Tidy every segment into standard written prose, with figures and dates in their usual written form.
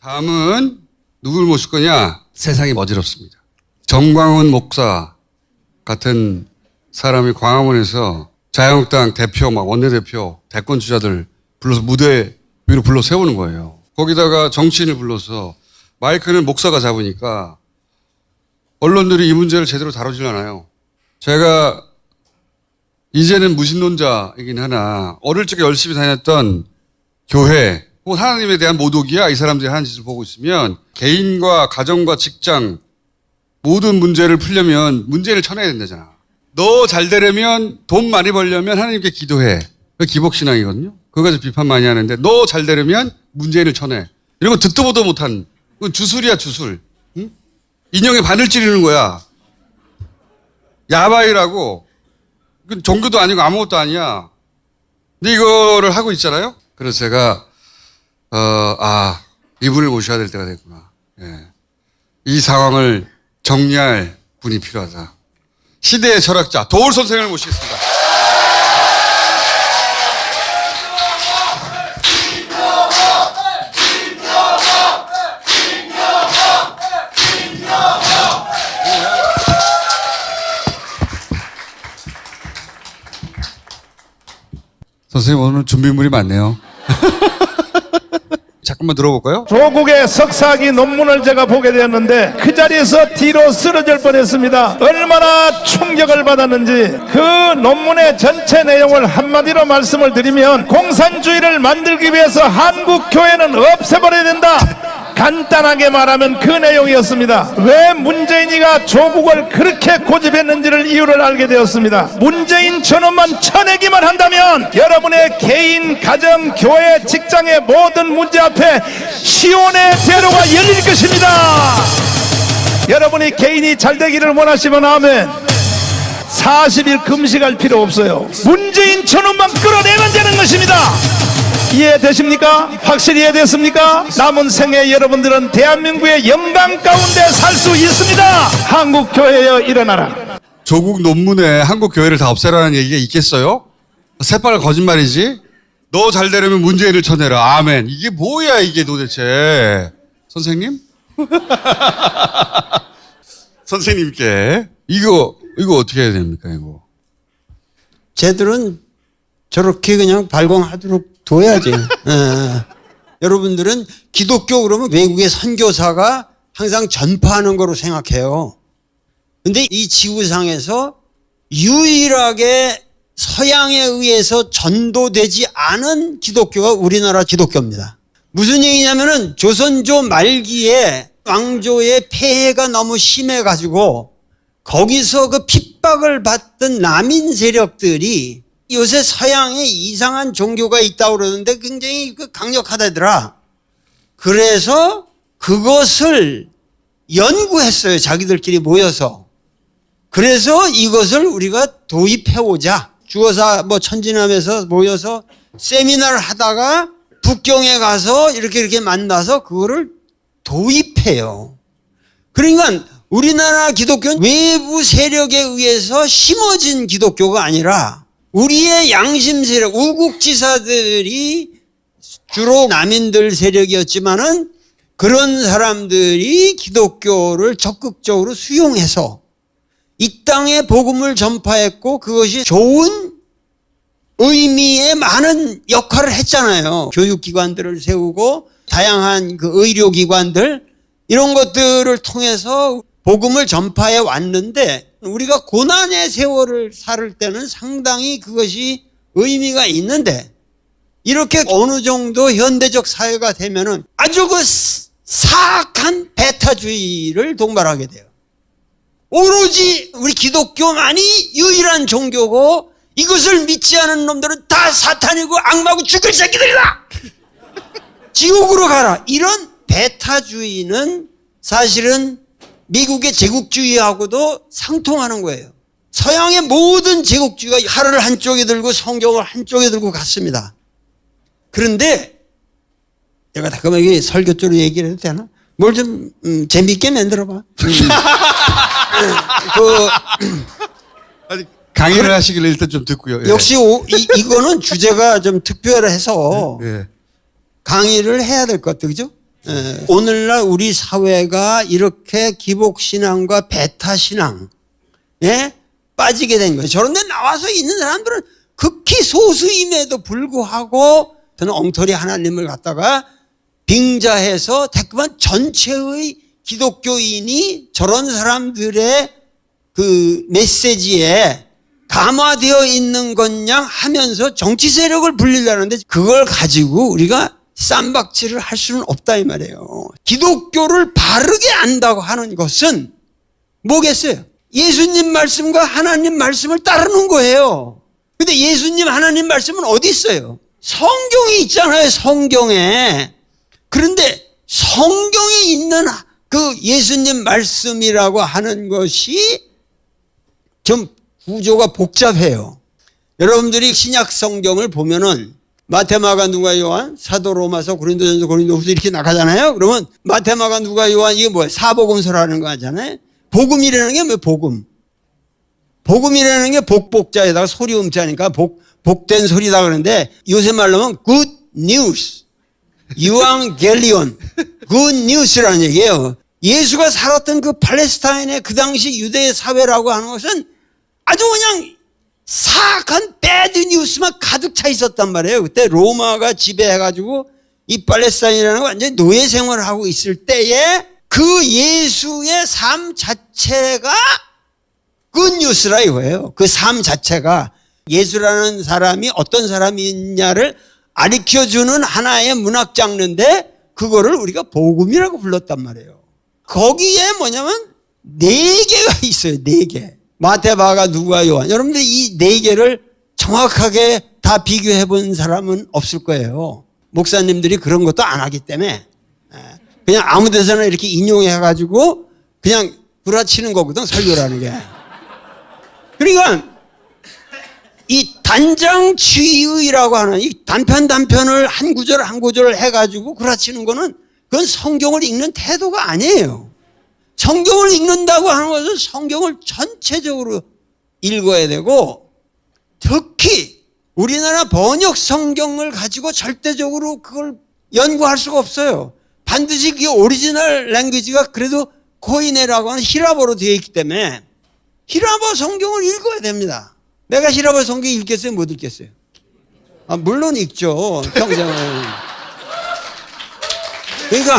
다음은 누굴 모실 거냐? 세상이 어지럽습니다. 정광훈 목사 같은 사람이 광화문에서 자유한국당 대표, 원내대표, 대권 주자들 불러서 무대 위로 불러 세우는 거예요. 거기다가 정치인을 불러서 마이크는 목사가 잡으니까 언론들이 이 문제를 제대로 다루질 않아요. 제가 이제는 무신론자이긴 하나 어릴 적에 열심히 다녔던 교회 혹은 하나님에 대한 모독이야 이 사람들이 하는 짓을 보고 있으면 개인과 가정과 직장 모든 문제를 풀려면 문제를 쳐내야 된다잖아. 너 잘 되려면 돈 많이 벌려면 하나님께 기도해. 그게 기복신앙이거든요. 그거 가지고 비판 많이 하는데 너 잘 되려면 문재인을 쳐내. 이런 거 듣도 보도 못한 그건 주술이야 주술. 응? 인형에 바늘 찌르는 거야. 야바이라고. 그건 종교도 아니고 아무것도 아니야. 근데 이거를 하고 있잖아요. 그래서 제가 이분을 모셔야 될 때가 됐구나. 예. 이 상황을 정리할 분이 필요하다. 시대의 철학자 도울 선생을 모시겠습니다. 선생님 오늘 준비물이 많네요. 잠깐만 들어볼까요? 조국의 석사학위 논문을 제가 보게 되었는데 그 자리에서 뒤로 쓰러질 뻔했습니다. 얼마나 충격을 받았는지 그 논문의 전체 내용을 한마디로 말씀을 드리면 공산주의를 만들기 위해서 한국교회는 없애버려야 된다. 간단하게 말하면 그 내용이었습니다. 왜 문재인이가 조국을 그렇게 고집했는지를 이유를 알게 되었습니다. 문재인 전원만 쳐내기만 한다면 여러분의 개인, 가정, 교회, 직장의 모든 문제 앞에 시온의 대로가 열릴 것입니다. 여러분이 개인이 잘 되기를 원하시면 아멘. 40일 금식할 필요 없어요. 문재인 전원만 끌어내면 되는 것입니다. 이해되십니까? 확실히 이해됐습니까? 남은 생에 여러분들은 대한민국의 영광 가운데 살 수 있습니다. 한국교회여 일어나라. 조국 논문에 한국 교회를 다 없애라는 얘기가 있겠어요? 새빨간 거짓말이지. 너 잘 되려면 문재인을 쳐내라. 아멘. 이게 뭐야 이게 도대체. 선생님? 선생님께 이거 어떻게 해야 됩니까 이거? 쟤들은 저렇게 그냥 발광하도록 둬야지. 여러분들은 기독교 그러면 외국의 선교사가 항상 전파하는 거로 생각해요. 근데 이 지구상에서 유일하게 서양에 의해서 전도되지 않은 기독교가 우리나라 기독교입니다. 무슨 얘기냐면은 조선조 말기에 왕조의 폐해가 너무 심해가지고 거기서 그 핍박을 받던 남인 세력들이 요새 서양에 이상한 종교가 있다고 그러는데 굉장히 강력하다더라. 그래서 그것을 연구했어요. 자기들끼리 모여서. 그래서 이것을 우리가 도입해오자. 주어사 천진함에서 모여서 세미나를 하다가 북경에 가서 이렇게 만나서 그거를 도입해요. 그러니까 우리나라 기독교는 외부 세력에 의해서 심어진 기독교가 아니라 우리의 양심 세력, 우국지사들이 주로 남인들 세력이었지만은 그런 사람들이 기독교를 적극적으로 수용해서 이 땅에 복음을 전파했고 그것이 좋은 의미의 많은 역할을 했잖아요. 교육기관들을 세우고 다양한 그 의료기관들 이런 것들을 통해서 복음을 전파해 왔는데 우리가 고난의 세월을 살 때는 상당히 그것이 의미가 있는데 이렇게 어느 정도 현대적 사회가 되면은 아주 그 사악한 배타주의를 동반하게 돼요. 오로지 우리 기독교만이 유일한 종교고 이것을 믿지 않은 놈들은 다 사탄이고 악마고 죽을 새끼들이다. 지옥으로 가라. 이런 배타주의는 사실은 미국의 제국주의하고도 상통하는 거예요. 서양의 모든 제국주의가 칼을 한쪽에 들고 성경을 한쪽에 들고 갔습니다. 그런데 내가 잠깐만 이게 설교 쪽으로 얘기를 해도 되나? 뭘 좀 재미있게 만들어봐. 아니, 강의를 하시길래 일단 좀 듣고요. 예. 역시 이거는 주제가 좀 특별해서 예. 강의를 해야 될 것 같아요. 그죠? 오늘날 우리 사회가 이렇게 기복신앙과 배타신앙에 빠지게 된 거예요. 저런 데 나와서 있는 사람들은 극히 소수임에도 불구하고 저는 엉터리 하나님을 갖다가 빙자해서 자꾸만 전체의 기독교인이 저런 사람들의 그 메시지에 감화되어 있는 것냥 하면서 정치 세력을 불리려는데 그걸 가지고 우리가 쌈박질을 할 수는 없다 이 말이에요. 기독교를 바르게 안다고 하는 것은 뭐겠어요? 예수님 말씀과 하나님 말씀을 따르는 거예요. 근데 예수님 하나님 말씀은 어디 있어요? 성경에 있잖아요. 성경에. 그런데 성경에 있는 그 예수님 말씀이라고 하는 것이 좀 구조가 복잡해요. 여러분들이 신약 성경을 보면은 마태, 마가, 누가, 요한, 사도, 로마서, 고린도전서, 고린도후서 이렇게 나가잖아요. 그러면 마태, 마가, 누가, 요한 이게 뭐예요? 사복음서라는 거 하잖아요. 복음이라는 게 뭐예요? 복음. 복음이라는 게 복복자에다가 소리 음자니까 복된 소리다 그러는데 요새 말로 하면 good news. 유앙겔리온. good news라는 얘기예요. 예수가 살았던 그 팔레스타인의 그 당시 유대 사회라고 하는 것은 아주 그냥 사악한 배드 뉴스만 가득 차 있었단 말이에요. 그때 로마가 지배해가지고 이 팔레스타인이라는 거 완전히 노예 생활을 하고 있을 때에 그 예수의 삶 자체가 굿뉴스라 이거예요. 그 삶 자체가 예수라는 사람이 어떤 사람이냐를 가르쳐주는 하나의 문학 장르인데 그거를 우리가 복음이라고 불렀단 말이에요. 거기에 뭐냐면 4개가 있어요. 4개. 마태, 마가, 누가, 요한. 여러분들 이 4개를 정확하게 다 비교해 본 사람은 없을 거예요. 목사님들이 그런 것도 안 하기 때문에 그냥 아무 데서나 이렇게 인용해가지고 그냥 구라치는 거거든, 설교라는 게. 그러니까 이 단장치의라고 하는 이 단편을 한 구절 해가지고 구라치는 거는 그건 성경을 읽는 태도가 아니에요. 성경을 읽는다고 하는 것은 성경을 전체적으로 읽어야 되고 특히 우리나라 번역 성경을 가지고 절대적으로 그걸 연구할 수가 없어요. 반드시 그 오리지널 랭귀지가 그래도 코이네라고 하는 히라보로 되어 있기 때문에 히라보 성경을 읽어야 됩니다. 내가 히라보 성경 읽겠어요? 못 읽겠어요? 물론 읽죠. 평생을. 그러니까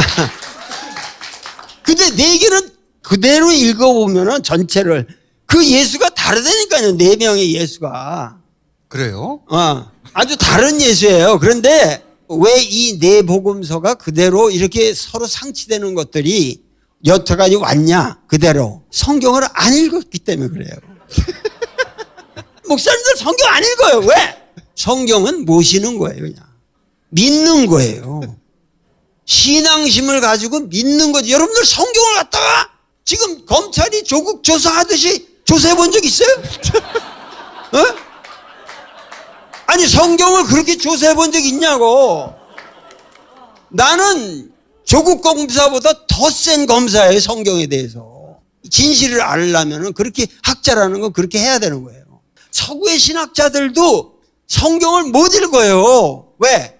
근데 4개는 그대로 읽어보면은 전체를 그 예수가 다르다니까요. 4명의 예수가. 그래요? 아주 다른 예수예요. 그런데 왜 이 4복음서가 그대로 이렇게 서로 상치되는 것들이 여태까지 왔냐? 그대로. 성경을 안 읽었기 때문에 그래요. 목사님들 성경 안 읽어요. 왜? 성경은 모시는 거예요. 그냥. 믿는 거예요. 신앙심을 가지고 믿는 거지. 여러분들 성경을 갖다가 지금 검찰이 조국 조사하듯이 조사해 본 적 있어요? 아니 성경을 그렇게 조사해 본 적 있냐고. 나는 조국 검사보다 더 센 검사예요. 성경에 대해서. 진실을 알려면 그렇게 학자라는 건 그렇게 해야 되는 거예요. 서구의 신학자들도 성경을 못 읽어요. 왜?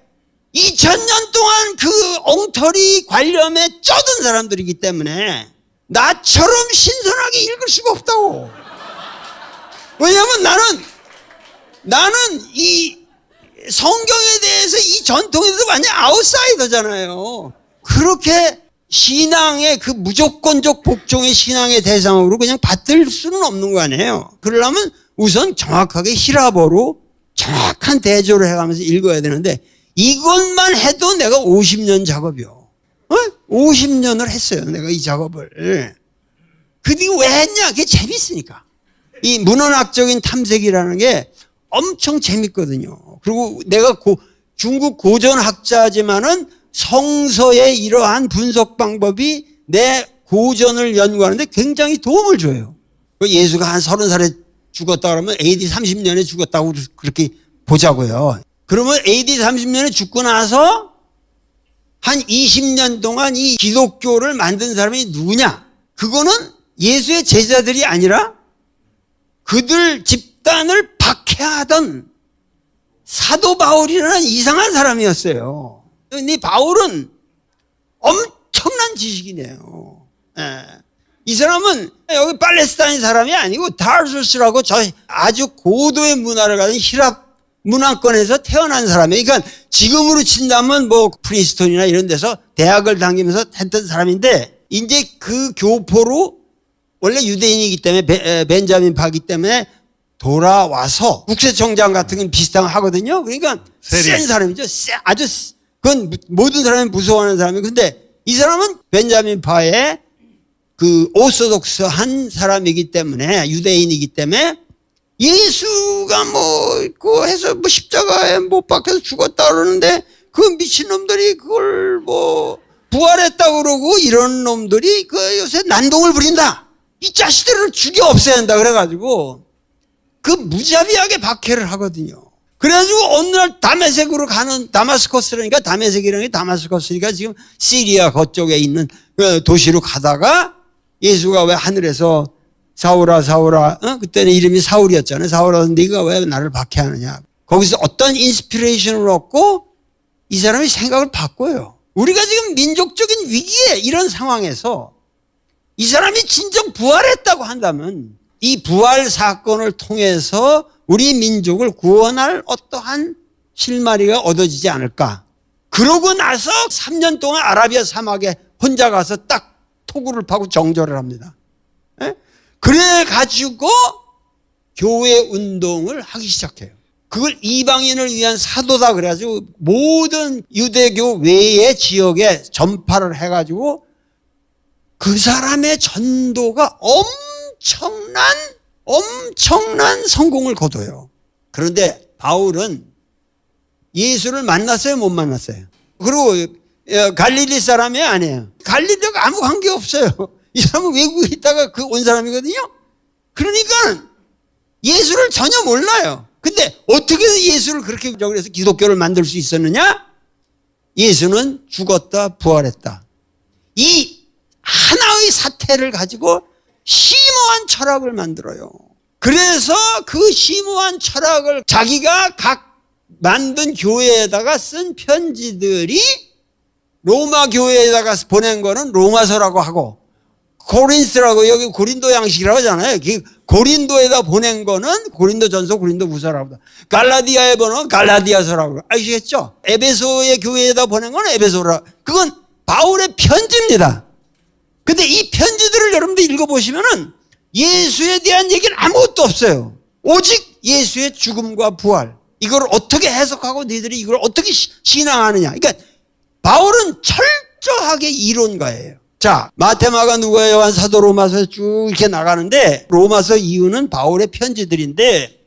2000년 동안 그 엉터리 관념에 쩌든 사람들이기 때문에 나처럼 신선하게 읽을 수가 없다고. 왜냐하면 나는 이 성경에 대해서 이 전통에 대해서 완전 아웃사이더잖아요. 그렇게 신앙의 그 무조건적 복종의 신앙의 대상으로 그냥 받들 수는 없는 거 아니에요. 그러려면 우선 정확하게 히라보로 정확한 대조를 해가면서 읽어야 되는데 이것만 해도 내가 50년 작업이요. 50년을 했어요. 내가 이 작업을. 그게 왜 했냐? 그게 재밌으니까. 이 문헌학적인 탐색이라는 게 엄청 재밌거든요. 그리고 내가 중국 고전학자지만은 성서의 이러한 분석 방법이 내 고전을 연구하는데 굉장히 도움을 줘요. 예수가 한 30살에 죽었다 그러면 AD 30년에 죽었다고 그렇게 보자고요. 그러면 AD 30년에 죽고 나서 한 20년 동안 이 기독교를 만든 사람이 누구냐? 그거는 예수의 제자들이 아니라 그들 집단을 박해하던 사도 바울이라는 이상한 사람이었어요. 근데 바울은 엄청난 지식이네요. 예. 이 사람은 여기 팔레스타인 사람이 아니고 다르수스라고 저 아주 고도의 문화를 가진 히랍 문화권에서 태어난 사람이에요. 그러니까 지금으로 친다면 뭐 프린스턴이나 이런 데서 대학을 다니면서 했던 사람인데 이제 그 교포로 원래 유대인이기 때문에 벤자민 파기 때문에 돌아와서 국세청장 같은 건 비슷한 거 하거든요. 그러니까 센 사람이죠. 아주 그건 모든 사람이 무서워하는 사람이에요. 근데 이 사람은 벤자민 파의 그 오소독스한 사람이기 때문에 유대인이기 때문에 예수가 뭐 해서 뭐 십자가에 못 박혀서 죽었다 그러는데 그 미친놈들이 그걸 뭐 부활했다고 그러고 이런 놈들이 그 요새 난동을 부린다. 이 자식들을 죽여 없애야 한다 그래가지고 그 무자비하게 박해를 하거든요. 그래가지고 어느 날 다메섹으로 가는 다마스커스라니까 다메섹이라는 게 다마스커스니까 지금 시리아 그쪽에 있는 도시로 가다가 예수가 왜 하늘에서 사울아 사울아 그때는 이름이 사울이었잖아요. 사울아 네가 왜 나를 박해하느냐. 거기서 어떤 인스피레이션을 얻고 이 사람이 생각을 바꿔요. 우리가 지금 민족적인 위기에 이런 상황에서 이 사람이 진정 부활했다고 한다면 이 부활 사건을 통해서 우리 민족을 구원할 어떠한 실마리가 얻어지지 않을까. 그러고 나서 3년 동안 아라비아 사막에 혼자 가서 딱 토구를 파고 정절을 합니다. 그래가지고 교회 운동을 하기 시작해요. 그걸 이방인을 위한 사도다 그래가지고 모든 유대교 외의 지역에 전파를 해가지고 그 사람의 전도가 엄청난 성공을 거둬요. 그런데 바울은 예수를 만났어요? 못 만났어요? 그리고 갈릴리 사람이 아니에요. 갈릴리가 아무 관계 없어요. 이 사람은 외국에 있다가 온 사람이거든요. 그러니까 예수를 전혀 몰라요. 근데 어떻게 예수를 그렇게 그래서 기독교를 만들 수 있었느냐? 예수는 죽었다 부활했다. 이 하나의 사태를 가지고 심오한 철학을 만들어요. 그래서 그 심오한 철학을 자기가 각 만든 교회에다가 쓴 편지들이 로마 교회에다가 보낸 거는 로마서라고 하고 고린스라고 여기 고린도 양식이라고 하잖아요. 고린도에다 보낸 거는 고린도전서 고린도후서라고 합니다. 갈라디아에 보낸 갈라디아서라고 아시겠죠? 에베소의 교회에다 보낸 건 에베소라. 그건 바울의 편지입니다. 근데 이 편지들을 여러분들 읽어보시면은 예수에 대한 얘기는 아무것도 없어요. 오직 예수의 죽음과 부활. 이걸 어떻게 해석하고 너희들이 이걸 어떻게 신앙하느냐. 그러니까 바울은 철저하게 이론가예요. 자, 마테마가 누가 요한 사도 로마서에 쭉 이렇게 나가는데 로마서 이유는 바울의 편지들인데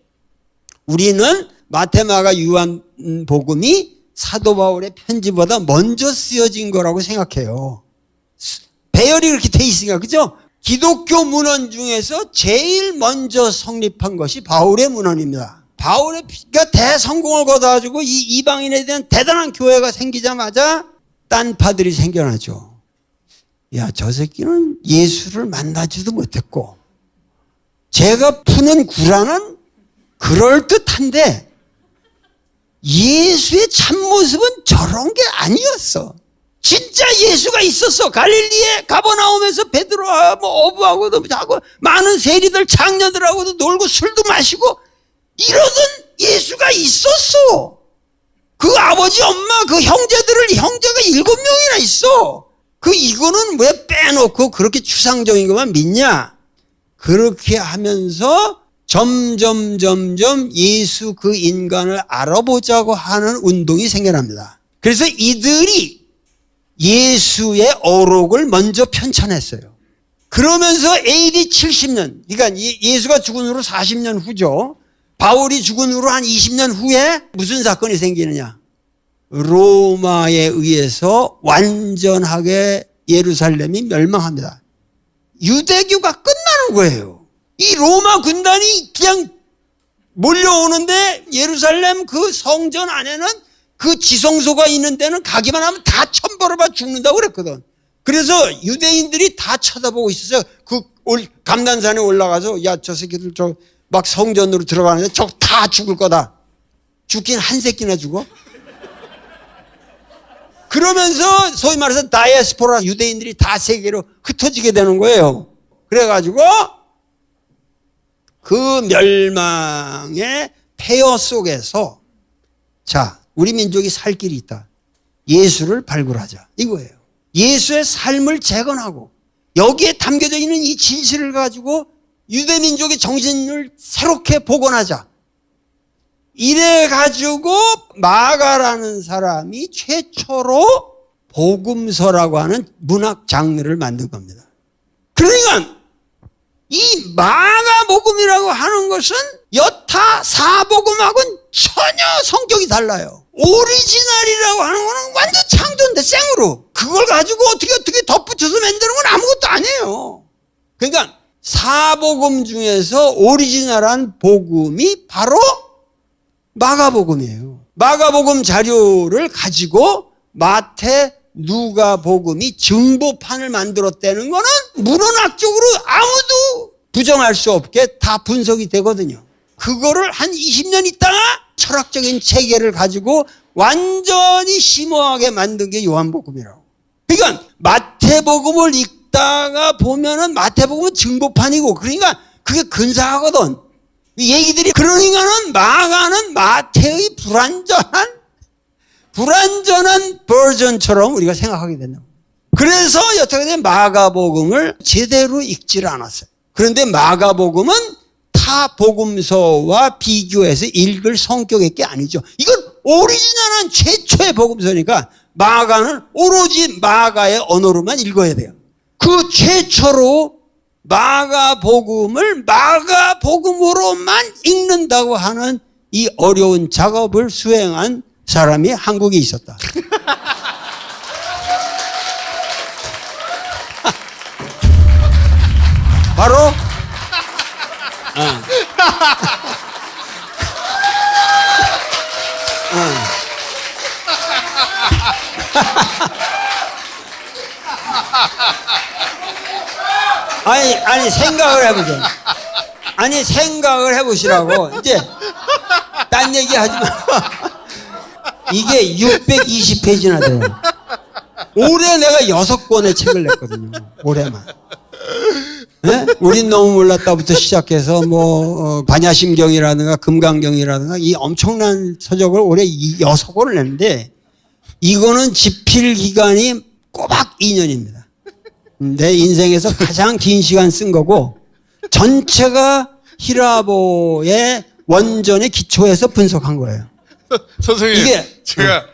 우리는 마테마가 요한 복음이 사도 바울의 편지보다 먼저 쓰여진 거라고 생각해요. 배열이 그렇게 돼 있으니까, 그죠? 기독교 문헌 중에서 제일 먼저 성립한 것이 바울의 문헌입니다. 바울의 대성공을 거둬가지고 이 이방인에 대한 대단한 교회가 생기자마자 딴파들이 생겨나죠. 야, 저 새끼는 예수를 만나지도 못했고 제가 푸는 구라는 그럴듯한데 예수의 참모습은 저런 게 아니었어. 진짜 예수가 있었어. 갈릴리에 가버나움에서 베드로와 어부하고도 하고 많은 세리들 장녀들하고도 놀고 술도 마시고 이러던 예수가 있었어. 그 아버지 엄마 그 형제가 7명이나 있어. 이거는 왜 빼놓고 그렇게 추상적인 것만 믿냐? 그렇게 하면서 점점 예수 그 인간을 알아보자고 하는 운동이 생겨납니다. 그래서 이들이 예수의 어록을 먼저 편찬했어요. 그러면서 AD 70년, 그러니까 예수가 죽은 후로 40년 후죠. 바울이 죽은 후로 한 20년 후에 무슨 사건이 생기느냐? 로마에 의해서 완전하게 예루살렘이 멸망합니다. 유대교가 끝나는 거예요. 이 로마 군단이 그냥 몰려오는데 예루살렘 그 성전 안에는 그 지성소가 있는 데는 가기만 하면 다 천벌을 받아 죽는다고 그랬거든. 그래서 유대인들이 다 쳐다보고 있었어요. 감난산에 올라가서 야, 저 새끼들 막 성전으로 들어가는데 저 다 죽을 거다. 죽긴 한 새끼나 죽어. 그러면서 소위 말해서 다이아스포라 유대인들이 다 세계로 흩어지게 되는 거예요. 그래가지고 그 멸망의 폐허 속에서 자, 우리 민족이 살 길이 있다. 예수를 발굴하자. 이거예요. 예수의 삶을 재건하고 여기에 담겨져 있는 이 진실을 가지고 유대민족의 정신을 새롭게 복원하자. 이래 가지고 마가라는 사람이 최초로 복음서라고 하는 문학 장르를 만든 겁니다. 그러니까 이 마가복음이라고 하는 것은 여타 사복음하고는 전혀 성격이 달라요. 오리지널이라고 하는 거는 완전 창조인데 생으로. 그걸 가지고 어떻게 덧붙여서 만드는 건 아무것도 아니에요. 그러니까 사복음 중에서 오리지널한 복음이 바로 마가복음이에요. 마가복음 자료를 가지고 마태, 누가복음이 증보판을 만들었다는 거는 문헌학적으로 아무도 부정할 수 없게 다 분석이 되거든요. 그거를 한 20년 있다가 철학적인 체계를 가지고 완전히 심오하게 만든 게 요한복음이라고. 그러니까 마태복음을 읽다가 보면은 마태복음은 증보판이고 그러니까 그게 근사하거든. 얘기들이 그러니까는 마가는 마태의 불완전한 버전처럼 우리가 생각하게 된다. 그래서 여태까지 마가복음을 제대로 읽지를 않았어요. 그런데 마가복음은 타 복음서와 비교해서 읽을 성격의 게 아니죠. 이건 오리지널한 최초의 복음서니까 마가는 오로지 마가의 언어로만 읽어야 돼요. 그 최초로 마가복음을 마가복음으로만 읽는다고 하는 이 어려운 작업을 수행한 사람이 한국에 있었다. 바로 아니 생각을 해보세요. 아니 생각을 해보시라고. 이제 딴 얘기 하지 마. 이게 620페이지나 돼요. 올해 내가 6권의 책을 냈거든요. 올해만. 네? 우린 너무 몰랐다부터 시작해서 반야심경이라든가 금강경이라든가 이 엄청난 서적을 올해 6권을 냈는데 이거는 집필 기간이 꼬박 2년입니다. 내 인생에서 가장 긴 시간 쓴 거고 전체가 히라보의 원전의 기초에서 분석한 거예요. 선생님, 이게 제가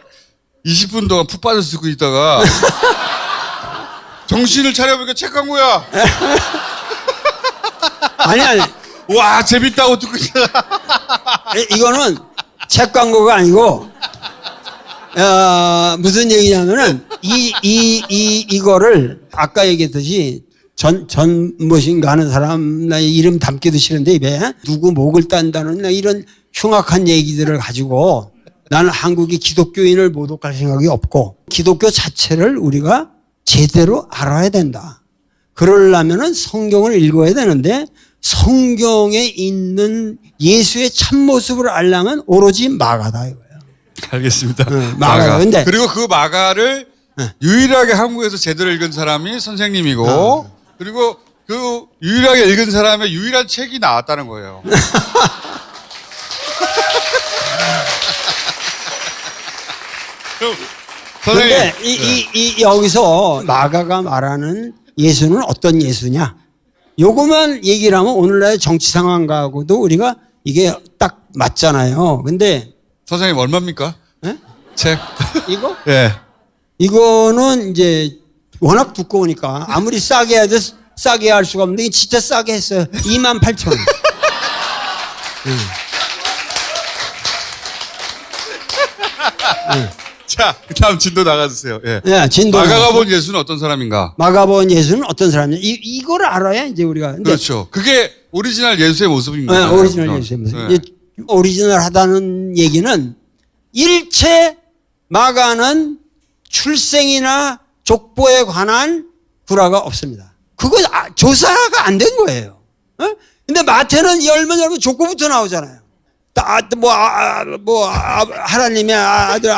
20분 동안 푹 빠져 쓰고 있다가 정신을 차려보니까 책 광고야. 아니. 와, 재밌다고 듣고 있다가. 이거는 책 광고가 아니고, 무슨 얘기냐면은, 이거를, 아까 얘기했듯이, 무엇인가 하는 사람, 나 이름 담기도 싫은데, 입에, 누구 목을 딴다는 이런 흉악한 얘기들을 가지고, 나는 한국의 기독교인을 모독할 생각이 없고, 기독교 자체를 우리가 제대로 알아야 된다. 그러려면은 성경을 읽어야 되는데, 성경에 있는 예수의 참모습을 알려면 오로지 마가다 이거예요. 알겠습니다. 마가. 근데 그리고 그 마가를 유일하게 한국에서 제대로 읽은 사람이 선생님이고, 그리고 그 유일하게 읽은 사람의 유일한 책이 나왔다는 거예요. 그런데 여기서 마가가 말하는 예수는 어떤 예수냐? 요거만 얘기를 하면 오늘날의 정치 상황하고도 우리가 이게 딱 맞잖아요. 근데 선생님 얼마입니까? 네? 책? 이거? 예. 이거는 이제 워낙 두꺼우니까 아무리 싸게 해도 싸게 할 수가 없는데 진짜 싸게 했어요. 28,000원. 자, 다음 진도 나가주세요. 예. 네, 진도. 마가가 본 예수는 어떤 사람인가? 마가 본 예수는 어떤 사람이냐? 이거를 알아야 이제 우리가. 근데 그렇죠. 그게 오리지널 예수의 모습인 거예요. 네, 오리지널 예수의 모습. 네. 오리지널 하다는 얘기는 일체 마가는 출생이나 족보에 관한 구라가 없습니다. 그거 조사가 안 된 거예요. 어? 근데 마태는 열면 족보부터 나오잖아요. 하나님의 아들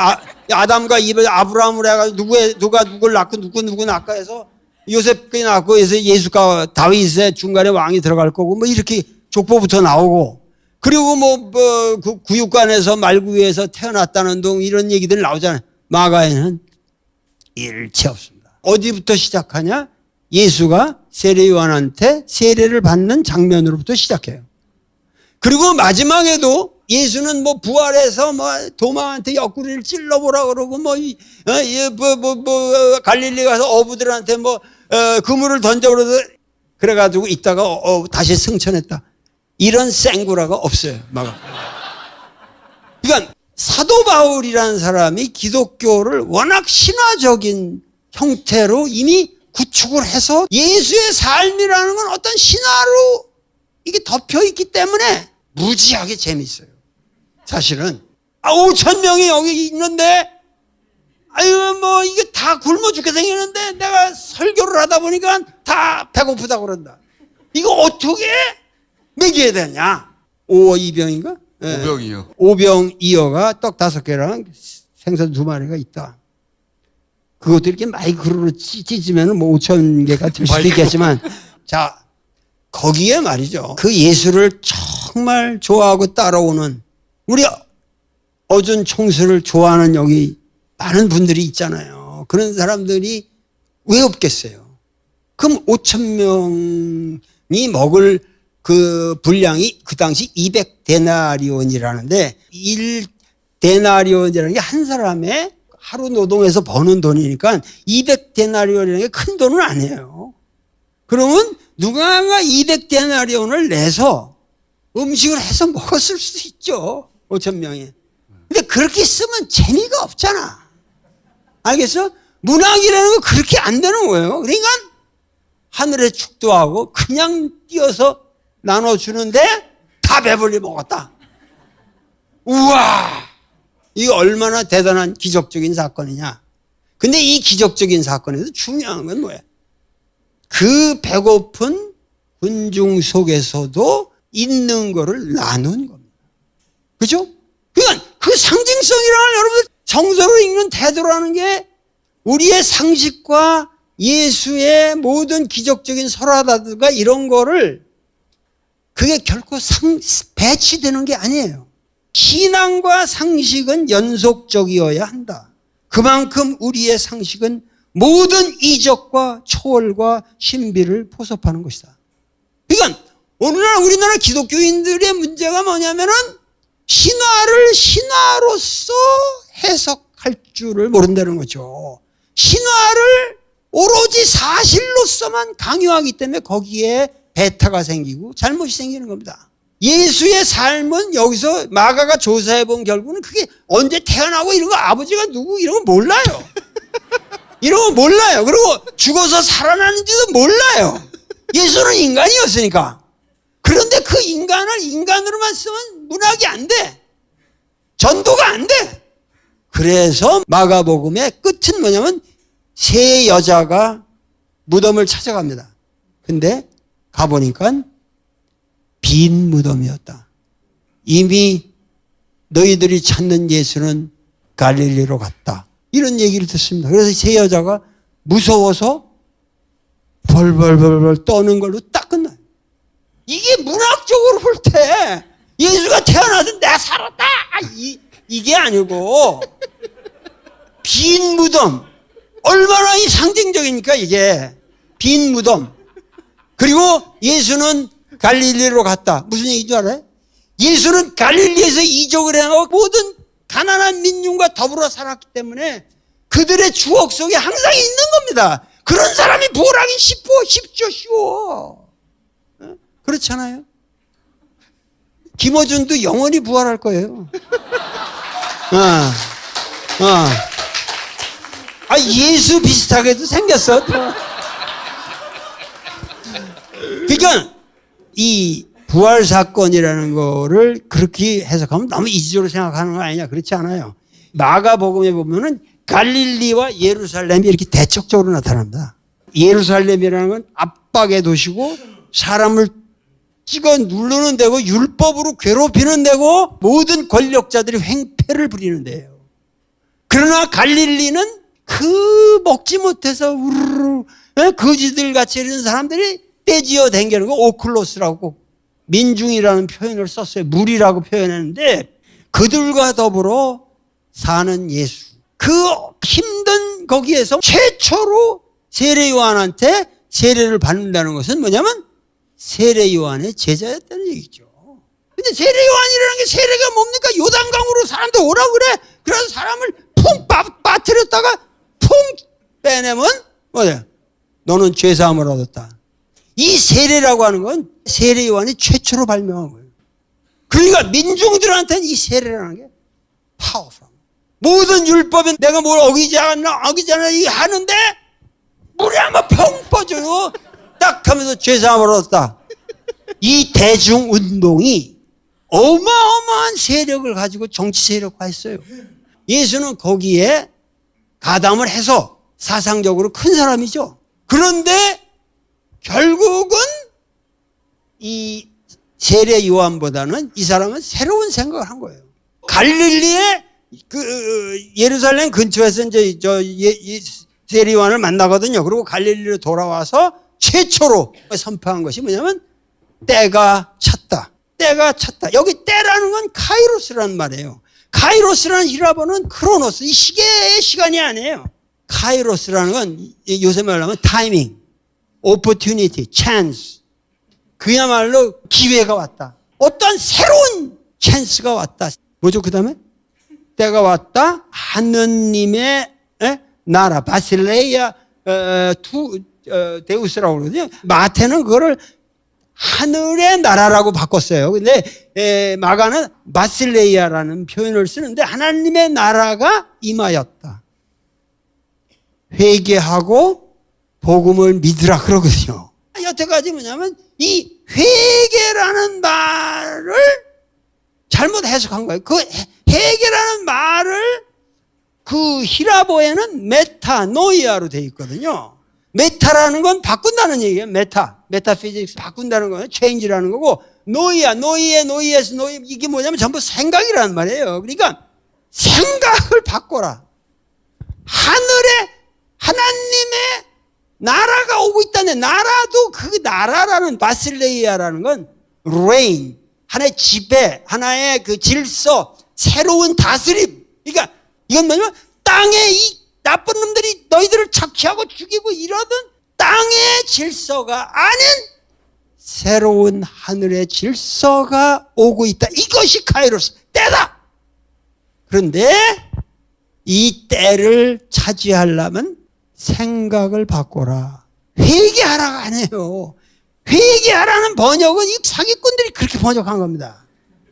아담과 이브 아브라함을 해가지고 누가 누굴 낳고 누구 낳고 해서 요셉이 낳고 해서 예수가 다윗의 중간에 왕이 들어갈 거고 뭐 이렇게 족보부터 나오고 그리고 그 구육관에서 말구에서 태어났다는 등 이런 얘기들 나오잖아요. 마가에는 일체 없습니다. 어디부터 시작하냐? 예수가 세례 요한한테 세례를 받는 장면으로부터 시작해요. 그리고 마지막에도 예수는 부활해서 도마한테 옆구리를 찔러보라 그러고 갈릴리 가서 어부들한테 그물을 던져버려서 그래가지고 있다가 다시 승천했다. 이런 생구라가 없어요. 그러니까 사도 바울이라는 사람이 기독교를 워낙 신화적인 형태로 이미 구축을 해서 예수의 삶이라는 건 어떤 신화로 이게 덮여 있기 때문에 무지하게 재밌어요. 사실은 5천 명이 여기 있는데 이게 다 굶어 죽게 생기는데 내가 설교를 하다 보니까 다 배고프다고 그런다. 이거 어떻게 먹여야 되냐? 5어 2병인가? 네. 5병이요. 5병 2어가 떡 5개랑 생선 2마리가 있다. 그것도 이렇게 마이크로로 찢으면 5천 개가 될 수도 있겠지만 자 거기에 말이죠. 그 예수를 정말 좋아하고 따라오는 우리 어준 총수를 좋아하는 여기 많은 분들이 있잖아요. 그런 사람들이 왜 없겠어요? 그럼 5천 명이 먹을 그 분량이 그 당시 200데나리온이라는데 1데나리온이라는 게 한 사람의 하루 노동해서 버는 돈이니까 200데나리온이라는 게 큰 돈은 아니에요. 그러면 누군가 200데나리온을 내서 음식을 해서 먹었을 수도 있죠. 5천 명이. 근데 그렇게 쓰면 재미가 없잖아. 알겠어? 문학이라는 건 그렇게 안 되는 거예요. 그러니까 하늘에 축도하고 그냥 띄어서 나눠주는데 다 배불리 먹었다. 우와! 이거 얼마나 대단한 기적적인 사건이냐. 근데 이 기적적인 사건에서 중요한 건 뭐야? 그 배고픈 군중 속에서도 있는 거를 나눈 겁니다. 그죠? 그러니까 그 상징성이라는 여러분 정서로 읽는 태도라는 게 우리의 상식과 예수의 모든 기적적인 설화다든가 이런 거를 그게 결코 배치되는 게 아니에요. 신앙과 상식은 연속적이어야 한다. 그만큼 우리의 상식은 모든 이적과 초월과 신비를 포섭하는 것이다. 그러니까 오늘날 우리나라 기독교인들의 문제가 뭐냐면은 신화를 신화로서 해석할 줄을 모른다는 거죠. 신화를 오로지 사실로서만 강요하기 때문에 거기에 배타가 생기고 잘못이 생기는 겁니다. 예수의 삶은 여기서 마가가 조사해 본 결과는 그게 언제 태어나고 이런 거 아버지가 누구 이런 거 몰라요. 이런 거 몰라요. 그리고 죽어서 살아나는지도 몰라요. 예수는 인간이었으니까. 그런데 그 인간을 인간으로만 쓰면 문학이 안 돼. 전도가 안 돼. 그래서 마가복음의 끝은 뭐냐면 세 여자가 무덤을 찾아갑니다. 근데 가보니까 빈 무덤이었다. 이미 너희들이 찾는 예수는 갈릴리로 갔다. 이런 얘기를 듣습니다. 그래서 세 여자가 무서워서 벌벌벌벌 떠는 걸로 딱 끝나요. 이게 문학적으로 볼 때 예수가 태어나서 내가 살았다 이게 아니고 빈 무덤 얼마나 이 상징적이니까 이게 빈 무덤 그리고 예수는 갈릴리로 갔다. 무슨 얘기인 줄 알아요? 예수는 갈릴리에서 이적을 해놓고 모든 가난한 민중과 더불어 살았기 때문에 그들의 추억 속에 항상 있는 겁니다. 그런 사람이 부활하기 쉽죠, 쉬워. 그렇잖아요? 김어준도 영원히 부활할 거예요. 예수 비슷하게도 생겼어. 그러니까 이 부활 사건이라는 거를 그렇게 해석하면 너무 이지적으로 생각하는 거 아니냐. 그렇지 않아요. 마가복음에 보면은 갈릴리와 예루살렘이 이렇게 대척적으로 나타납니다. 예루살렘이라는 건 압박의 도시고 사람을 찍어 누르는 데고 율법으로 괴롭히는 데고 모든 권력자들이 횡패를 부리는 데예요. 그러나 갈릴리는 그 먹지 못해서 우르르 거지들 같이 이런 사람들이 떼지어 댕기는 거 오클로스라고 민중이라는 표현을 썼어요. 무리라고 표현했는데 그들과 더불어 사는 예수. 그 힘든 거기에서 최초로 세례 요한한테 세례를 받는다는 것은 뭐냐면 세례 요한의 제자였다는 얘기죠. 근데 세례 요한이라는 게 세례가 뭡니까? 요단강으로 사람들 오라 그래. 그래서 사람을 풍 빠뜨렸다가 풍 빼내면 뭐야? 너는 죄사함을 얻었다. 이 세례라고 하는 건 세례 요한이 최초로 발명한 거예요. 그러니까 민중들한테는 이 세례라는 게 파워풀한 거예요. 모든 율법에 내가 뭘 어기지 않아 하는데 물이 한번 펑 퍼져요. 딱 하면서 죄사함을 얻었다. 이 대중운동이 어마어마한 세력을 가지고 정치 세력화했어요. 예수는 거기에 가담을 해서 사상적으로 큰 사람이죠. 그런데 결국은 이 세례 요한보다는 이 사람은 새로운 생각을 한 거예요. 갈릴리의 예루살렘 근처에서 이제 세례 요한을 만나거든요. 그리고 갈릴리로 돌아와서 최초로 선포한 것이 뭐냐면 때가 찼다. 때가 찼다. 여기 때라는 건 카이로스라는 말이에요. 카이로스라는 히라보는 크로노스, 이 시계의 시간이 아니에요. 카이로스라는 건 요새 말로 하면 타이밍, opportunity, chance. 그야말로 기회가 왔다. 어떤 새로운 찬스가 왔다. 뭐죠 그 다음에? 때가 왔다. 하느님의 나라, 바실레이아 데우스라고 그러거든요. 마태는 그거를 하늘의 나라라고 바꿨어요. 근데 마가는 바실레이아라는 표현을 쓰는데 하나님의 나라가 임하였다. 회개하고 복음을 믿으라 그러거든요. 여태까지 뭐냐면 이 회개라는 말을 잘못 해석한 거예요. 그 회개라는 말을 그 히라보에는 메타노이아로 되어 있거든요. 메타라는 건 바꾼다는 얘기예요. 메타피직스 바꾼다는 거예요. 체인지라는 거고 노이에서 이게 뭐냐면 전부 생각이라는 말이에요. 그러니까 생각을 바꿔라. 하나님의 나라가 오고 있다네. 나라도 그 나라라는 바실레이아라는 건 reign, 하나의 지배, 하나의 그 질서, 새로운 다스림. 그러니까 이건 뭐냐면 땅에 이 나쁜 놈들이 너희들을 착취하고 죽이고 이러던 땅의 질서가 아닌 새로운 하늘의 질서가 오고 있다. 이것이 카이로스, 때다. 그런데 이 때를 차지하려면 생각을 바꿔라. 회개하라가 아니에요. 회개하라는 번역은 이 사기꾼들이 그렇게 번역한 겁니다.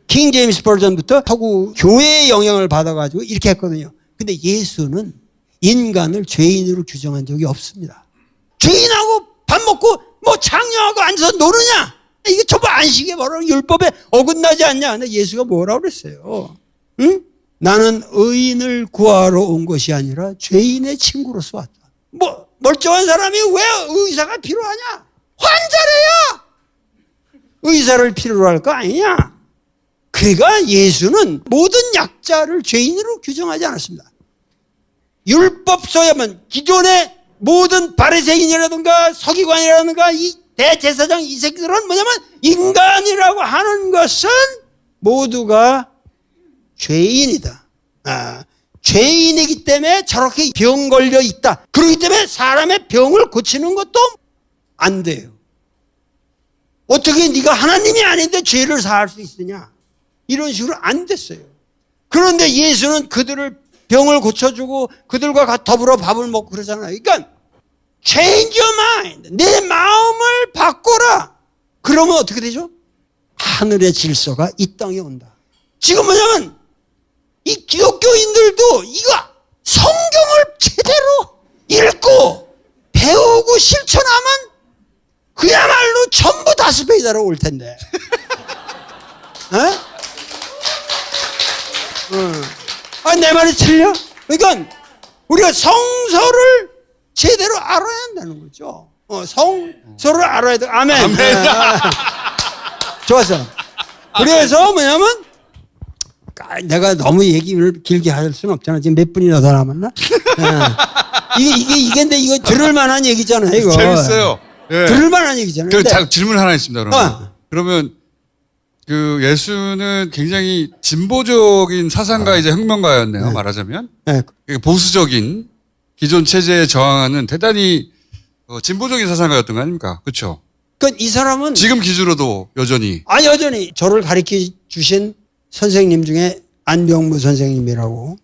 킹 제임스 버전부터 서구 교회의 영향을 받아가지고 이렇게 했거든요. 근데 예수는 인간을 죄인으로 규정한 적이 없습니다. 죄인하고 밥 먹고 뭐 창녀하고 앉아서 노느냐? 이게 전부 안식에 뭐라고 율법에 어긋나지 않냐? 근데 예수가 뭐라고 그랬어요? 응? 나는 의인을 구하러 온 것이 아니라 죄인의 친구로서 왔다. 뭐 멀쩡한 사람이 왜 의사가 필요하냐? 환자래야. 의사를 필요로 할 거 아니냐? 그러니까 예수는 모든 약자를 죄인으로 규정하지 않았습니다. 율법서에만 기존의 모든 바리새인이라든가 서기관이라든가 이 대제사장 이 새끼들은 뭐냐면 인간이라고 하는 것은 모두가 죄인이다. 죄인이기 때문에 저렇게 병 걸려 있다. 그렇기 때문에 사람의 병을 고치는 것도 안 돼요. 어떻게 네가 하나님이 아닌데 죄를 사할 수 있으냐? 이런 식으로 안 됐어요. 그런데 예수는 그들을 병을 고쳐주고 그들과 더불어 밥을 먹고 그러잖아요. 그러니까 change your mind. 내 마음을 바꿔라. 그러면 어떻게 되죠? 하늘의 질서가 이 땅에 온다. 지금 뭐냐면 이 기독교인들도 이거 성경을 제대로 읽고 배우고 실천하면 그야말로 전부 다스베이다로 올 텐데. 내 말이 틀려? 그러니까 우리가 성서를 제대로 알아야 한다는 거죠. 성서를 알아야 돼. 아멘. 좋았어. 그래서 뭐냐면 내가 너무 얘기를 길게 할 수는 없잖아. 지금 몇 분이나 더 남았나? 이게 근데 이거 들을 만한 얘기잖아요, 이거. 재밌어요. 예. 들을 만한 얘기잖아요. 그 근데 질문 하나 있습니다. 그러면 그 예수는 굉장히 진보적인 사상가이자 혁명가였네요. 말하자면 네. 보수적인 기존 체제에 저항하는 대단히 진보적인 사상가였던 거 아닙니까? 그렇죠? 그러니까 이 사람은 지금 기준으로도 여전히 여전히 저를 가르쳐 주신 선생님 중에 안병무 선생님이라고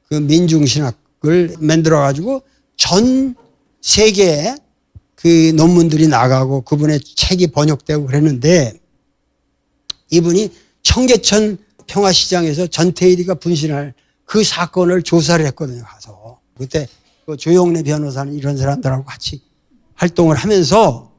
그 민중신학을 만들어 가지고 전 세계에 그 논문들이 나가고 그분의 책이 번역되고 그랬는데 이분이 청계천 평화시장에서 전태일이가 분신할 그 사건을 조사를 했거든요. 가서 그때 그 조용래 변호사는 이런 사람들하고 같이 활동을 하면서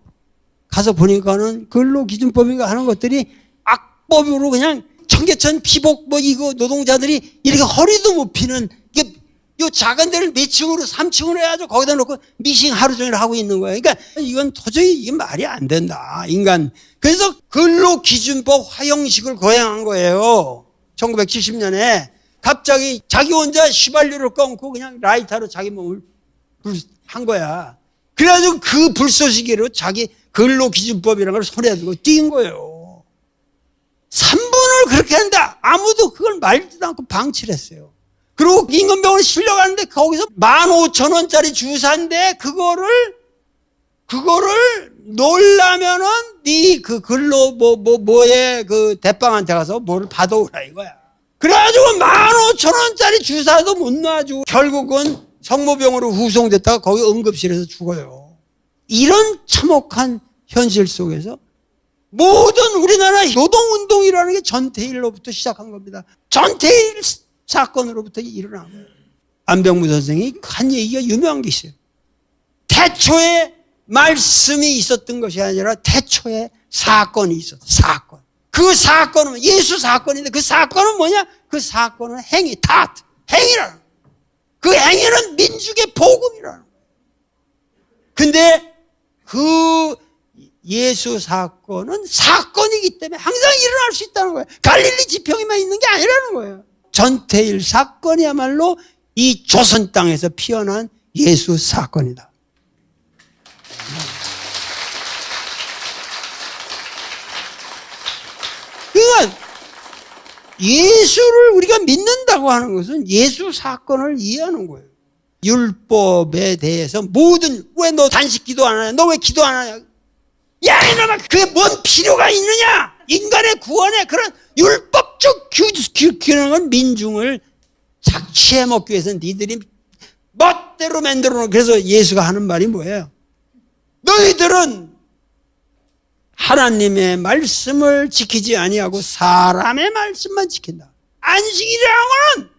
가서 보니까는 근로기준법인가 하는 것들이 악법으로 그냥 청계천 피복 뭐 이거 노동자들이 이렇게 허리도 못 피는 이게 요 작은 데를 몇 층으로 3층으로 해가지고 거기다 놓고 미싱 하루 종일 하고 있는 거예요. 그러니까 이건 도저히 이게 말이 안 된다. 인간. 그래서 근로기준법 화형식을 거행한 거예요. 1970년에 갑자기 자기 혼자 휘발유를 끊고 그냥 라이터로 자기 몸을 한 거야. 그래가지고 그 불쏘시개로 자기 근로기준법이라는 걸 손에 들고 뛴 거예요. 3분을 그렇게 한다. 아무도 그걸 말지도 않고 방치를 했어요. 그리고 임금병원에 실려가는데 거기서 15,000원짜리 주사인데 그거를 놀라면은 네 그 근로 뭐에 그 대빵한테 가서 뭘 받아오라 이거야. 그래가지고 15,000원짜리 주사도 못 놔주고 결국은 성모병으로 후송됐다가 거기 응급실에서 죽어요. 이런 참혹한 현실 속에서 모든 우리나라 노동운동이라는 게 전태일로부터 시작한 겁니다. 전태일 사건으로부터 일어난 거예요. 안병무 선생이 한 얘기가 유명한 게 있어요. 태초에 말씀이 있었던 것이 아니라 태초에 사건이 있었다. 사건. 그 사건은 예수 사건인데 그 사건은 뭐냐? 그 사건은 행위, 행위라는 거예요. 그 행위는 민족의 복음이라는 거예요. 근데 그 예수 사건은 사건이기 때문에 항상 일어날 수 있다는 거예요. 갈릴리 지평에만 있는 게 아니라는 거예요. 전태일 사건이야말로 이 조선 땅에서 피어난 예수 사건이다. 그러니까 예수를 우리가 믿는다고 하는 것은 예수 사건을 이해하는 거예요. 율법에 대해서 모든 왜 너 단식 기도 안 하냐? 너 왜 기도 안 하냐? 야 이놈아 그게 뭔 필요가 있느냐? 인간의 구원에 그런 율법적 규칙은 민중을 착취해 먹기 위해서 니들이 멋대로 만들어 놓은. 그래서 예수가 하는 말이 뭐예요? 너희들은 하나님의 말씀을 지키지 아니하고 사람의 말씀만 지킨다. 안식일이라는 거는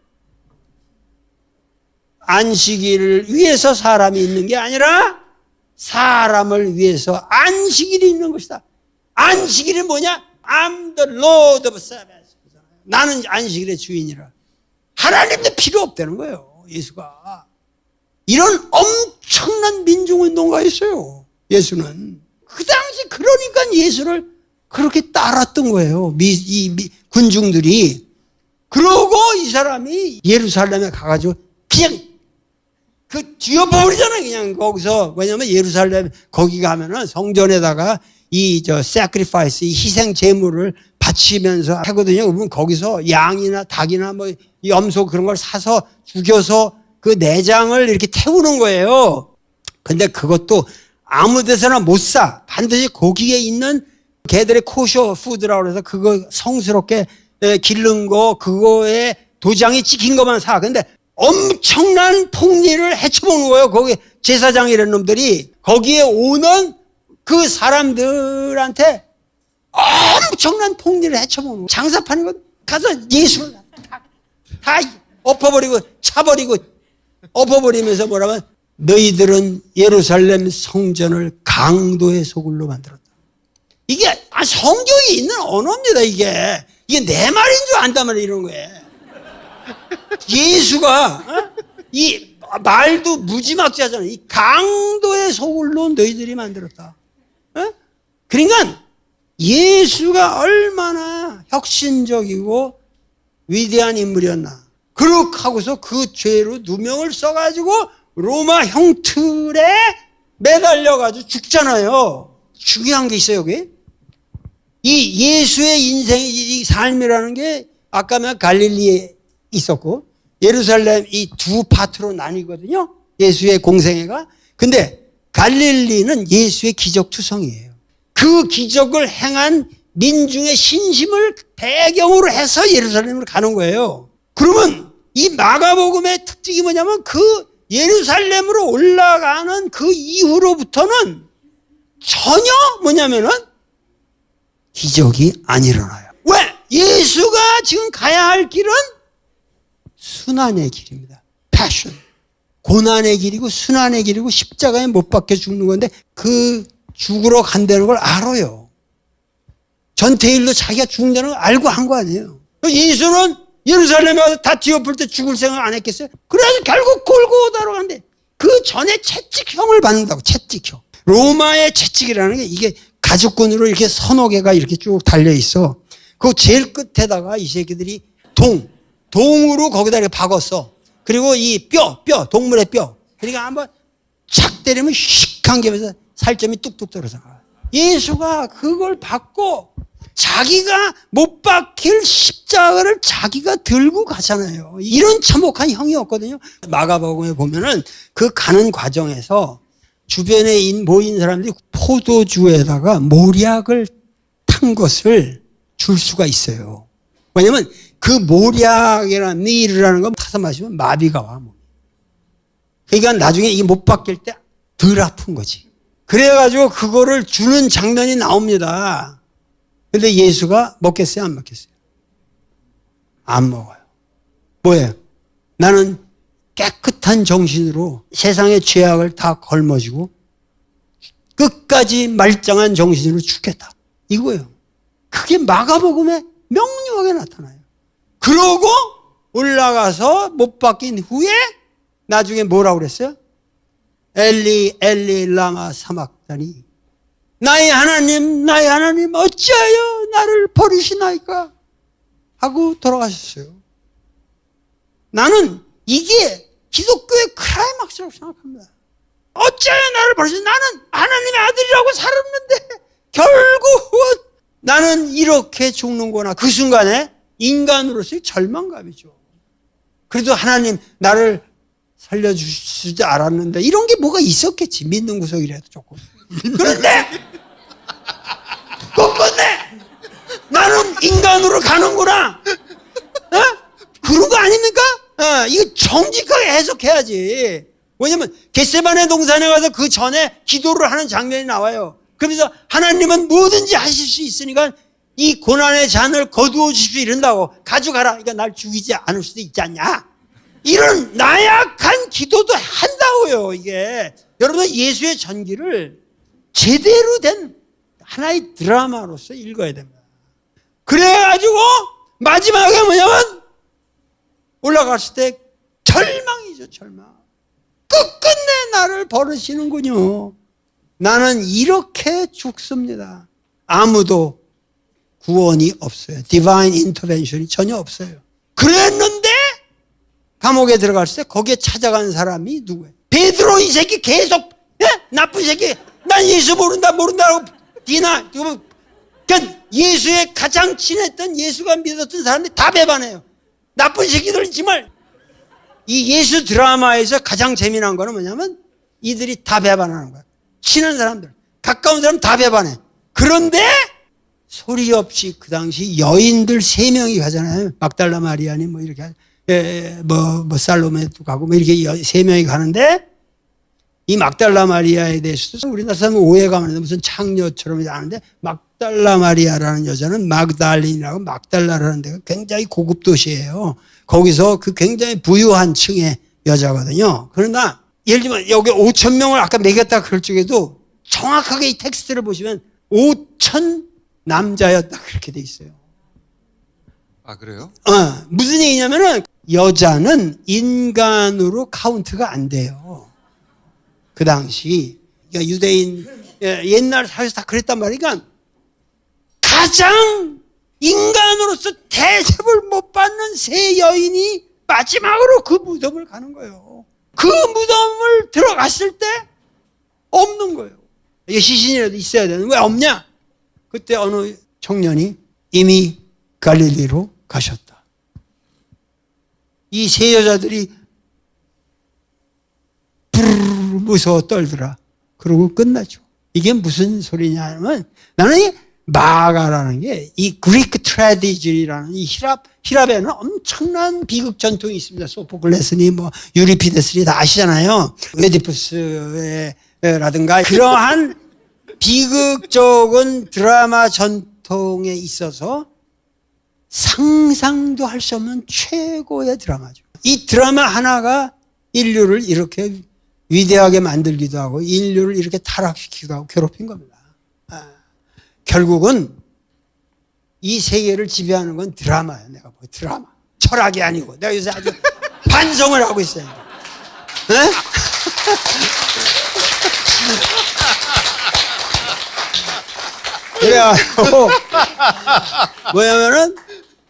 안식일을 위해서 사람이 있는 게 아니라 사람을 위해서 안식일이 있는 것이다. 안식일이 뭐냐? I'm the Lord of Sabbath. 나는 안식일의 주인이라. 하나님도 필요 없다는 거예요. 예수가. 이런 엄청난 민중운동가였어요. 예수는. 그 당시 그러니까 예수를 그렇게 따랐던 거예요. 군중들이. 그러고 이 사람이 예루살렘에 가가지고 그냥 그 뒤엎어버리잖아요. 그냥 거기서. 왜냐면 예루살렘 거기 가면은 성전에다가 sacrifice, 이 희생 제물을 바치면서 하거든요. 그러면 거기서 양이나 닭이나 뭐 염소 그런 걸 사서 죽여서 그 내장을 이렇게 태우는 거예요. 근데 그것도 아무 데서나 못 사. 반드시 거기에 있는 걔들의 코셔 푸드라고 해서 그거 성스럽게 기른 거, 그거에 도장이 찍힌 것만 사. 근데 엄청난 폭리를 헤쳐보는 거예요. 거기 제사장이라는 놈들이 거기에 오는 그 사람들한테 엄청난 폭리를 헤쳐보는 거예요. 장사파는 거 가서 예수를 다 엎어버리고 차버리고 엎어버리면서 뭐라면 너희들은 예루살렘 성전을 강도의 소굴로 만들었다. 이게 성경에 있는 언어입니다. 이게 내 말인 줄 안단 말이에요. 이런 거예요. 예수가 이 말도 무지막지하잖아요. 이 강도의 소굴로 너희들이 만들었다. 그러니까 예수가 얼마나 혁신적이고 위대한 인물이었나. 그렇게 하고서 그 죄로 누명을 써가지고 로마 형틀에 매달려가지고 죽잖아요. 중요한 게 있어요, 여기. 이 예수의 인생의 이 삶이라는 게 아까 말 갈릴리에 있었고 예루살렘 이 두 파트로 나뉘거든요. 예수의 공생애가. 근데 갈릴리는 예수의 기적투성이에요. 그 기적을 행한 민중의 신심을 배경으로 해서 예루살렘으로 가는 거예요. 그러면 이 마가복음의 특징이 뭐냐면 그 예루살렘으로 올라가는 그 이후로부터는 전혀 뭐냐면은 기적이 안 일어나요. 왜? 예수가 지금 가야 할 길은 순환의 길입니다. 패션. 고난의 길이고 순환의 길이고 십자가에 못 박혀 죽는 건데 그 죽으러 간다는 걸 알아요. 전태일도 자기가 죽는다는 걸 알고 한 거 아니에요. 예수는 예루살렘에 가서 다 뒤엎을 때 죽을 생각 안 했겠어요? 그래서 결국 골고다로 간대. 그 전에 채찍형을 받는다고, 채찍형. 로마의 채찍이라는 게 이게 가죽끈으로 이렇게 서너 개가 이렇게 쭉 달려있어. 그 제일 끝에다가 이 새끼들이 동으로 거기다 이렇게 박았어. 그리고 이 동물의 뼈. 그러니까 한번 착 때리면 휙 한 개면서 살점이 뚝뚝 떨어져. 예수가 그걸 받고 자기가 못 박힐 십자가를 자기가 들고 가잖아요. 이런 참혹한 형이었거든요. 마가복음에 보면은 그 가는 과정에서 주변에 모인 사람들이 포도주에다가 모략을 탄 것을 줄 수가 있어요. 왜냐면 그 모략이라는 미르라는 건 타서 마시면 마비가 와. 그러니까 나중에 이게 못 박힐 때 덜 아픈 거지. 그래가지고 그거를 주는 장면이 나옵니다. 근데 예수가 먹겠어요? 안 먹겠어요? 안 먹어요. 뭐예요? 나는 깨끗한 정신으로 세상의 죄악을 다 걸머쥐고 끝까지 말짱한 정신으로 죽겠다. 이거예요. 그게 마가복음에 명료하게 나타나요. 그러고 올라가서 못 박힌 후에 나중에 뭐라고 그랬어요? 엘리 엘리 라마 사막다니 나의 하나님 어찌하여 나를 버리시나이까 하고 돌아가셨어요. 나는 이게 기독교의 클라이막스라고 생각합니다. 어찌하여 나를 버리시나. 나는 하나님의 아들이라고 살았는데 결국은 나는 이렇게 죽는구나. 그 순간에 인간으로서의 절망감이죠. 그래도 하나님 나를 살려주시지 않았는데 이런 게 뭐가 있었겠지. 믿는 구석이라도 조금. 그런데 끝끝내 나는 인간으로 가는구나. 그런 거 아닙니까? 이거 정직하게 해석해야지. 왜냐면 겟세마네 동산에 가서 그 전에 기도를 하는 장면이 나와요. 그러면서 하나님은 뭐든지 하실 수 있으니까 이 고난의 잔을 거두어 주십시오 이런다고. 가져가라. 그러니까 날 죽이지 않을 수도 있지 않냐. 이런 나약한 기도도 한다고요. 이게 여러분 예수의 전기를 제대로 된 하나의 드라마로서 읽어야 됩니다. 그래가지고 마지막에 뭐냐면 올라갔을 때 절망이죠. 절망. 끝끝내 나를 버리시는군요. 나는 이렇게 죽습니다. 아무도 구원이 없어요. 디바인 인터벤션이 전혀 없어요. 그랬는데 감옥에 들어갔을 때 거기에 찾아간 사람이 누구예요? 베드로. 이 새끼 계속 나쁜 새끼. 난 예수 모른다고 디나. 그러니까 예수에 가장 친했던 예수가 믿었던 사람들이 다 배반해요. 나쁜 새끼들 정말. 이 예수 드라마에서 가장 재미난 거는 뭐냐면 이들이 다 배반하는 거야. 친한 사람들, 가까운 사람 다 배반해. 그런데 소리 없이 그 당시 여인들 3명이 가잖아요. 막달라 마리아니 뭐 이렇게 뭐 살로메도 가고 뭐 이렇게 3명이 가는데 이 막달라 마리아에 대해서도 우리나라 사람은 오해가 많은데 무슨 창녀처럼 아는데 막달라 마리아라는 여자는 막달린이라고 막달라라는 데가 굉장히 고급 도시예요. 거기서 그 굉장히 부유한 층의 여자거든요. 그러나 예를 들면 여기 5,000명을 아까 매겼다 그럴 적에도 정확하게 이 텍스트를 보시면 5,000 남자였다 그렇게 돼 있어요. 아, 그래요? 무슨 얘기냐면은 여자는 인간으로 카운트가 안 돼요. 그 당시 그러니까 유대인 옛날 사회에서 다 그랬단 말이니까 가장 인간으로서 대접을 못 받는 세 여인이 마지막으로 그 무덤을 가는 거예요. 그 무덤을 들어갔을 때 없는 거예요. 이게 시신이라도 있어야 되는 왜 없냐? 그때 어느 청년이 이미 갈릴리로 가셨다. 이 세 여자들이 부르르 무서워 떨더라. 그러고 끝나죠. 이게 무슨 소리냐 하면 나는 이 마가라는 게 이 그리크 트레디지라는 이 히랍에는 엄청난 비극 전통이 있습니다. 소포클레스니 뭐 유리피데스니 다 아시잖아요. 에디푸스라든가 그러한 비극적인 드라마 전통에 있어서 상상도 할 수 없는 최고의 드라마죠. 이 드라마 하나가 인류를 이렇게 위대하게 만들기도 하고 인류를 이렇게 타락시키기도 하고 괴롭힌 겁니다. 결국은 이 세계를 지배하는 건 드라마예요. 내가 뭐 드라마. 철학이 아니고. 내가 요새 아주 반성을 하고 있어요. 네? 그래가지고 뭐냐면은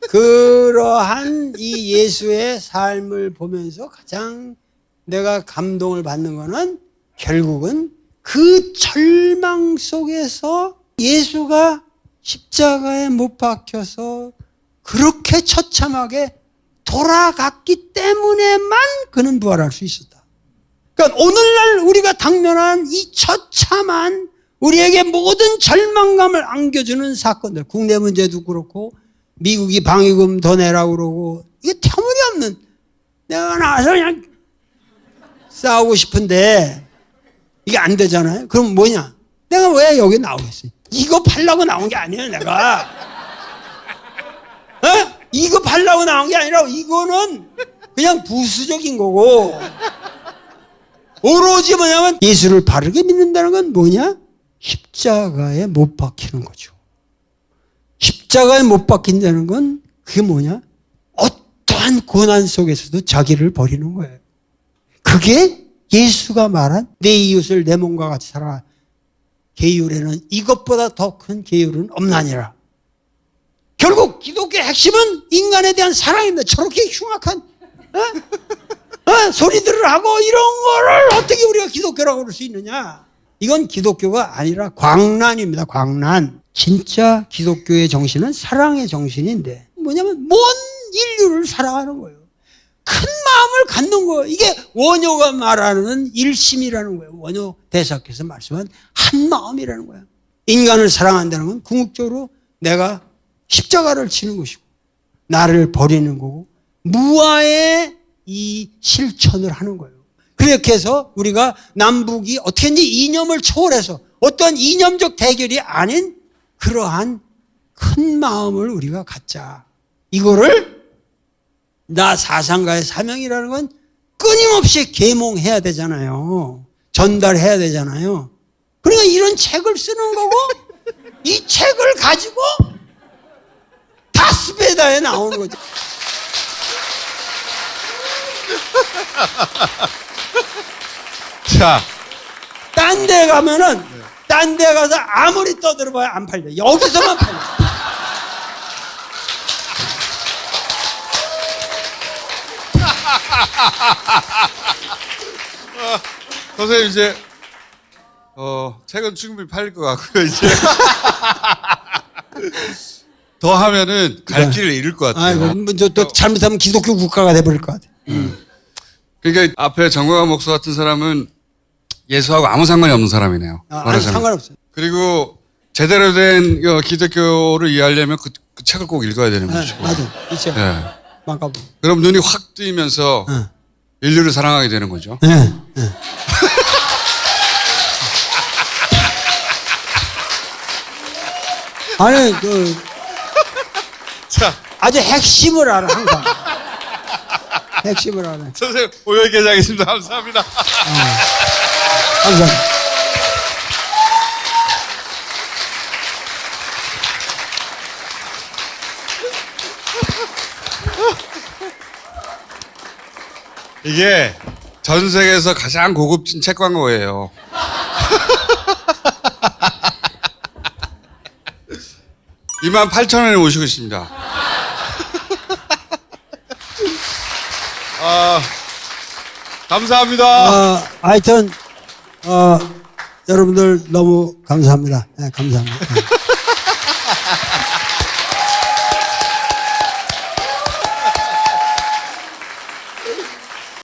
그러한 이 예수의 삶을 보면서 가장 내가 감동을 받는 거는 결국은 그 절망 속에서 예수가 십자가에 못 박혀서 그렇게 처참하게 돌아갔기 때문에만 그는 부활할 수 있었다. 그러니까 오늘날 우리가 당면한 이 처참한 우리에게 모든 절망감을 안겨주는 사건들, 국내 문제도 그렇고 미국이 방위금 더 내라고 그러고 이게 터무니없는 내가 나와서 그냥 싸우고 싶은데 이게 안 되잖아요. 그럼 뭐냐? 내가 왜 여기 나오겠어요? 이거 팔려고 나온 게 아니에요, 내가. 이거 팔려고 나온 게 아니라 이거는 그냥 부수적인 거고 오로지 뭐냐면 예수를 바르게 믿는다는 건 뭐냐? 십자가에 못 박히는 거죠. 십자가에 못 박힌다는 건 그게 뭐냐? 어떠한 고난 속에서도 자기를 버리는 거예요. 그게 예수가 말한 내 이웃을 내 몸과 같이 살아라. 계율에는 이것보다 더 큰 계율은 없나니라. 결국 기독교의 핵심은 인간에 대한 사랑입니다. 저렇게 흉악한 소리들을 하고 이런 거를 어떻게 우리가 기독교라고 그럴 수 있느냐. 이건 기독교가 아니라 광란입니다. 광란. 진짜 기독교의 정신은 사랑의 정신인데 뭐냐면 먼 인류를 사랑하는 거예요. 큰 마음을 갖는 거예요. 이게 원효가 말하는 일심이라는 거예요. 원효 대사께서 말씀한 한 마음이라는 거예요. 인간을 사랑한다는 건 궁극적으로 내가 십자가를 치는 것이고 나를 버리는 거고 무아의 이 실천을 하는 거예요. 그렇게 해서 우리가 남북이 어떻게든지 이념을 초월해서 어떠한 이념적 대결이 아닌 그러한 큰 마음을 우리가 갖자. 이거를 나 사상가의 사명이라는 건 끊임없이 계몽해야 되잖아요. 전달해야 되잖아요. 그러니까 이런 책을 쓰는 거고 이 책을 가지고 다스베다에 나오는 거죠. 자, 딴 데 가면은 딴 데 가서 아무리 떠들어봐야 안 팔려. 여기서만 팔려. 선생님 이제 책은 충분히 팔릴 것 같고요. 이제 더 하면은 갈 길을 잃을 것 같아요. 또 잘못하면 기독교 국가가 돼버릴 것 같아. 그러니까 앞에 정광훈 목사 같은 사람은 예수하고 아무 상관이 없는 사람이네요. 아니, 상관없어요. 그리고 제대로 된 기독교를 이해하려면 그 책을 꼭 읽어야 되는 거죠. 맞아. 그렇죠. 예. 막아보. 그럼 눈이 확 뜨이면서 인류를 사랑하게 되는 거죠. 아니 자, 아주 핵심을 알아 항상. 핵심을 알아. 선생님 오늘 여기까지 하겠습니다. 감사합니다. 감사합니다. 이게 전 세계에서 가장 고급진 책 광고예요. 28,000원에 모시고 있습니다. 감사합니다. 하여튼, 여러분들 너무 감사합니다. 네, 감사합니다.